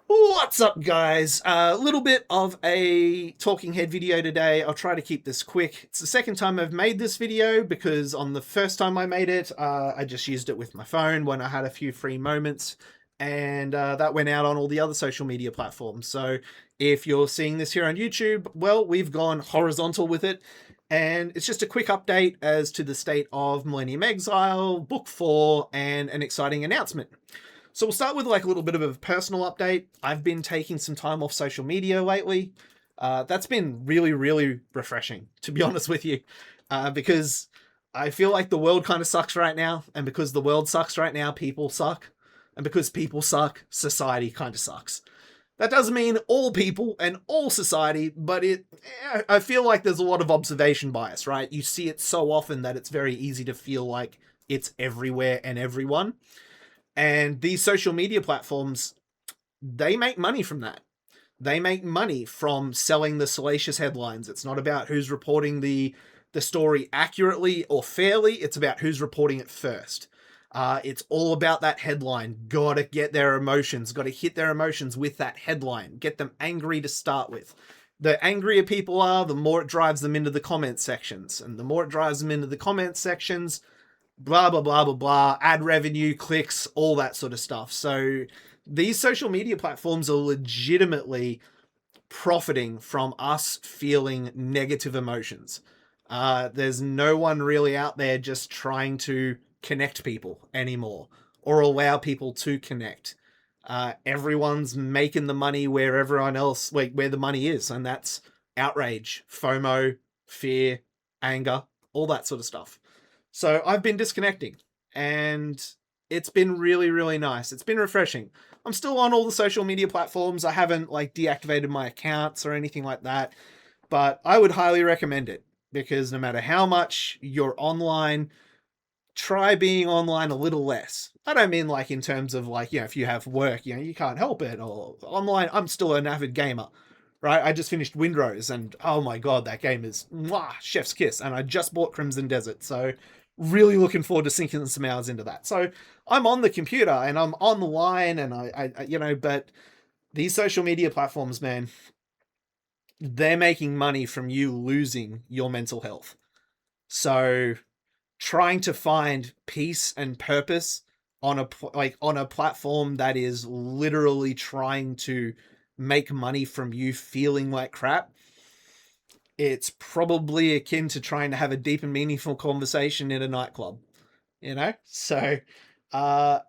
What's up, guys? A little bit of a talking head video today. I'll try to keep this quick. It's the second time I've made this video because on the first time I made it, I just used it with my phone when I had a few free moments, and that went out on all the other social media platforms. So if you're seeing this here on YouTube, well, we've gone horizontal with it, and it's just a quick update as to the state of Millennium Exile, Book 4, and an exciting announcement. So we'll start with like a little bit of a personal update. I've been taking some time off social media lately. That's been really, really refreshing, to be honest with you, because I feel like the world kind of sucks right now. And because the world sucks right now, people suck. And because people suck, society kind of sucks. That doesn't mean all people and all society, but I feel like there's a lot of observation bias, right? You see it so often that it's very easy to feel like it's everywhere and everyone. And these social media platforms, they make money from that. They make money from selling the salacious headlines. It's not about who's reporting the story accurately or fairly. It's about who's reporting it first. It's all about that headline. Gotta get their emotions. Gotta hit their emotions with that headline. Get them angry to start with. The angrier people are, the more it drives them into the comment sections. And the more it drives them into the comment sections, blah blah blah blah blah, ad revenue, clicks, all that sort of stuff. So these social media platforms are legitimately profiting from us feeling negative emotions. There's no one really out there just trying to connect people anymore or allow people to connect. Everyone's making the money where everyone else, like where the money is, and that's outrage, FOMO, fear, anger, all that sort of stuff. So I've been disconnecting, and it's been really, really nice. It's been refreshing. I'm still on all the social media platforms. I haven't like deactivated my accounts or anything like that, but I would highly recommend it because no matter how much you're online, try being online a little less. I don't mean like in terms of like, if you have work, you can't help it, or online. I'm still an avid gamer, right? I just finished Windrose, and oh my god, that game is mwah, chef's kiss. And I just bought Crimson Desert, so really looking forward to sinking some hours into that. So I'm on the computer and I'm online, and but these social media platforms, man, they're making money from you losing your mental health. So trying to find peace and purpose on a platform that is literally trying to make money from you feeling like crap, it's probably akin to trying to have a deep and meaningful conversation in a nightclub. So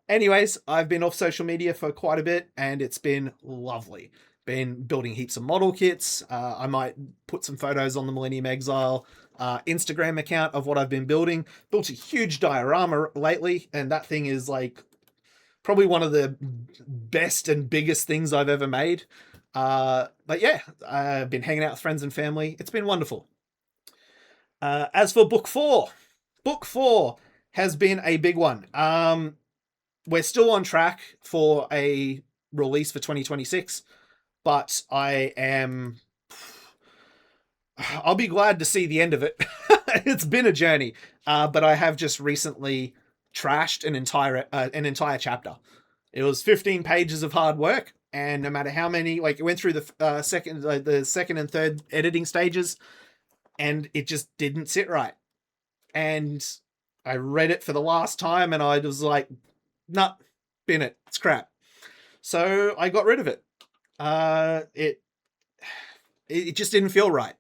anyways, I've been off social media for quite a bit, and it's been lovely. Been building heaps of model kits. I might put some photos on the Millennium Exile Instagram account of what I've been building. Built a huge diorama lately, and that thing is like probably one of the best and biggest things I've ever made. But yeah, I've been hanging out with friends and family. It's been wonderful. As for book four has been a big one. We're still on track for a release for 2026, but I'll be glad to see the end of it. It's been a journey, but I have just recently trashed an entire chapter. It was 15 pages of hard work, and no matter how many, like it went through the second and third editing stages, and it just didn't sit right. And I read it for the last time, and I was like, "Nah, bin it. It's crap." So I got rid of it. It just didn't feel right.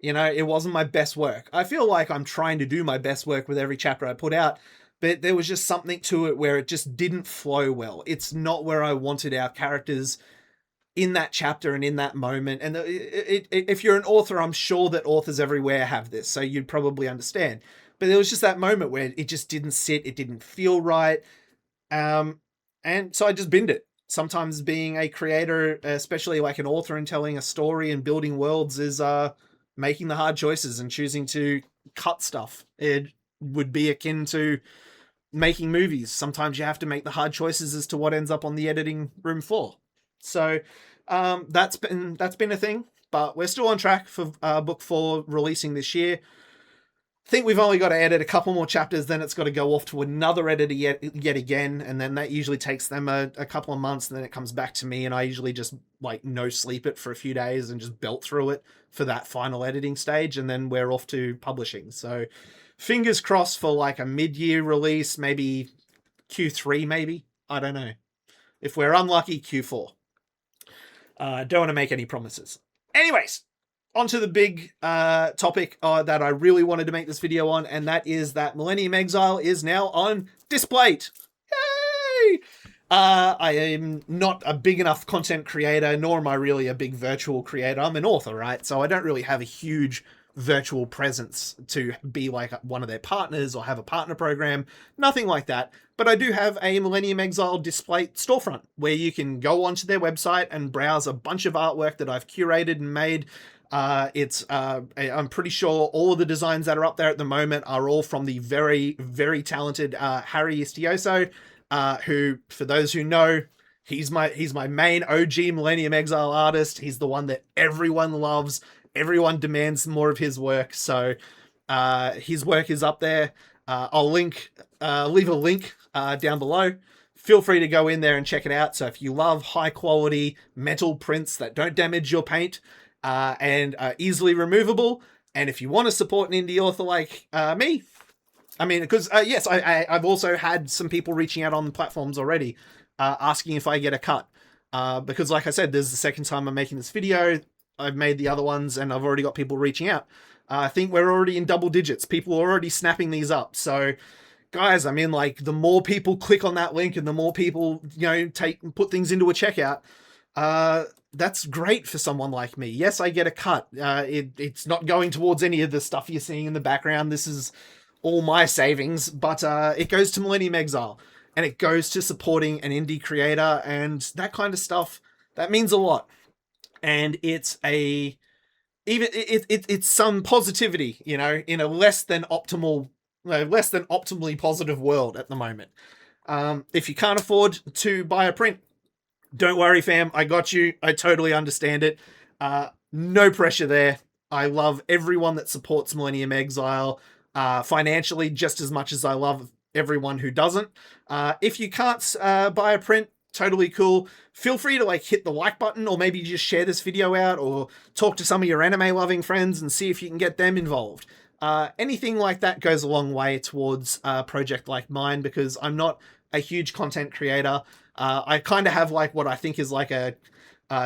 It wasn't my best work. I feel like I'm trying to do my best work with every chapter I put out, but there was just something to it where it just didn't flow well. It's not where I wanted our characters in that chapter and in that moment. And if you're an author, I'm sure that authors everywhere have this, so you'd probably understand. But there was just that moment where it just didn't sit, it didn't feel right. And so I just binned it. Sometimes being a creator, especially like an author and telling a story and building worlds, is making the hard choices and choosing to cut stuff. It would be akin to making movies. Sometimes you have to make the hard choices as to what ends up on the editing room floor. So that's been a thing, but we're still on track for book 4 releasing this year. think we've only got to edit a couple more chapters, then it's got to go off to another editor yet again, and then that usually takes them a couple of months, and then it comes back to me, and I usually just like no sleep it for a few days and just belt through it for that final editing stage, and then we're off to publishing. So fingers crossed for like a mid-year release, maybe Q3, maybe. I don't know. If we're unlucky, Q4. Don't want to make any promises. Anyways, onto the big topic that I really wanted to make this video on, and that is that Millennium Exile is now on Displate. Yay! I am not a big enough content creator, nor am I really a big virtual creator. I'm an author, right? So I don't really have a huge virtual presence to be like one of their partners or have a partner program. Nothing like that. But I do have a Millennium Exile Displate storefront where you can go onto their website and browse a bunch of artwork that I've curated and made. I'm pretty sure all of the designs that are up there at the moment are all from the very, very talented Harry Istioso, who, for those who know, he's my main OG Millennium Exile artist. He's the one that everyone loves. Everyone demands more of his work. So his work is up there. I'll leave a link down below. Feel free to go in there and check it out. So if you love high quality metal prints that don't damage your paint, and are easily removable, and if you want to support an indie author like me, I mean, because yes, I've also had some people reaching out on the platforms already, asking if I get a cut, because like I said, this is the second time I'm making this video. I've made the other ones, and I've already got people reaching out. I think we're already in double digits. People are already snapping these up. So, guys, I mean, like, the more people click on that link, and the more people, you know, put things into a checkout, that's great for someone like me. Yes, I get a cut. It's not going towards any of the stuff you're seeing in the background. This is all my savings, but it goes to Millennium Exile, and it goes to supporting an indie creator, and that kind of stuff. That means a lot, and it's some positivity, you know, in a less than optimally positive world at the moment. If you can't afford to buy a print, don't worry, fam. I got you. I totally understand it. No pressure there. I love everyone that supports Millennium Exile financially just as much as I love everyone who doesn't. If you can't buy a print, totally cool. Feel free to like hit the like button, or maybe just share this video out, or talk to some of your anime loving friends and see if you can get them involved. Anything like that goes a long way towards a project like mine, because I'm not a huge content creator. I kind of have like what I think is like a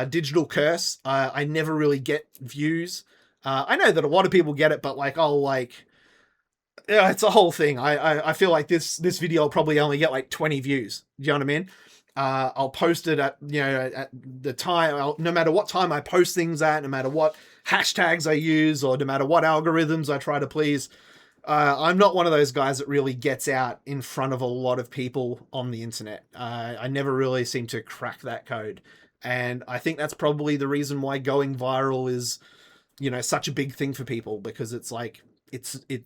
digital curse. I never really get views. I know that a lot of people get it, but like, yeah, it's a whole thing. I feel like this video will probably only get like 20 views. Do you know what I mean? I'll post it at, you know, at the time, no matter what time I post things at, no matter what hashtags I use, or no matter what algorithms I try to please. I'm not one of those guys that really gets out in front of a lot of people on the internet. I never really seem to crack that code. And I think that's probably the reason why going viral is, you know, such a big thing for people, because it's like,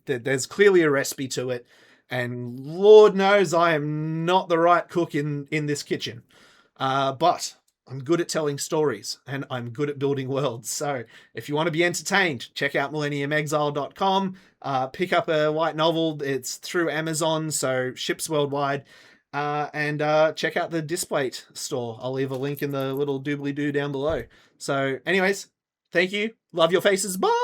there's clearly a recipe to it. And Lord knows I am not the right cook in this kitchen. But I'm good at telling stories, and I'm good at building worlds. So if you want to be entertained, check out millenniumexile.com. Pick up a light novel. It's through Amazon, so ships worldwide. And check out the Displate store. I'll leave a link in the little doobly-doo down below. So anyways, thank you. Love your faces. Bye!